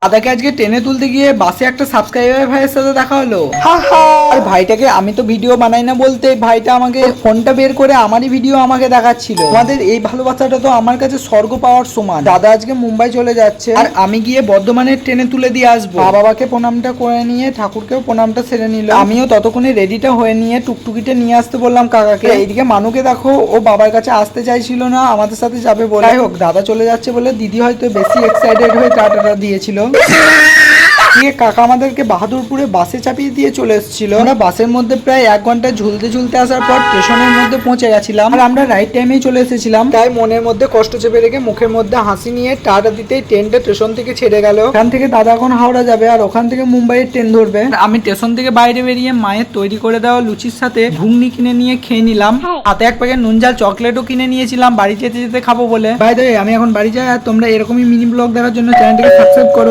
দাদাকে আজকে ট্রেনে তুলতে গিয়ে বাসে একটা সাবস্ক্রাইবার ভাইয়ের সাথে দেখা হলো। আর ভাইটাকে আমি তো ভিডিও বানাই না বলতে ভাইটা আমাকে ফোনটা বের করে আমারই ভিডিও আমাকে দেখাচ্ছিল। আমাদের এই ভালোবাসাটা তো আমার কাছে স্বর্গ পাওয়ার সমান। দাদা আজকে মুম্বাই চলে যাচ্ছে আর আমি গিয়ে বর্ধমানের ট্রেনে তুলে দিয়ে আসবো। মা বাবাকে প্রণামটা করে নিয়ে ঠাকুরকেও প্রণামটা সেরে নিল। আমিও ততক্ষণে রেডিটা হয়ে নিয়ে টুকটুকিটা নিয়ে আসতে বললাম কাকাকে। এইদিকে মানুকে দেখো, ও বাবার কাছে আসতে চাইছিল না, আমাদের সাথে যাবে বলে। যাই হোক, দাদা চলে যাচ্ছে বলে দিদি হয়তো বেশি এক্সাইটেড হয়ে টাটাটা দিয়েছিল। কাকা আমাদেরকে বাহাদুরপুরে বাসে চাপিয়ে দিয়ে চলে এসেছিল। আমরা বাসের মধ্যে প্রায় 1 ঘন্টা ঝুলতে ঝুলতে আসার পর স্টেশনের মধ্যে পৌঁছে গেছিলাম। আর আমরা রাইট টাইমেই চলে এসেছিলাম, তাই মনের মধ্যে কষ্ট চেপে রেখে মুখের মধ্যে হাসি নিয়ে টাটা দিতেই ট্রেনটা স্টেশন থেকে ছেড়ে গেল। ওখান থেকে দাদা এখন হাওড়া যাবে আর ওখান থেকে মুম্বাইয়ের ট্রেন ধরবে। আমি স্টেশন থেকে বাইরে বেরিয়ে মায়ের তৈরি করে দেওয়া লুচির সাথে ঘুগনি কিনে নিয়ে খেয়ে নিলাম। হাতে 1 প্যাকেট নুন ঝাল চকলেটও কিনে নিয়েছিলাম বাড়ি যেতে যেতে খাবো বলে। বাই দ্য ওয়ে, আমি এখন বাড়ি যাই। আর তোমরা এরকমই মিনি ব্লগ দেখার জন্য চ্যানেলটিকে সাবস্ক্রাইব করো।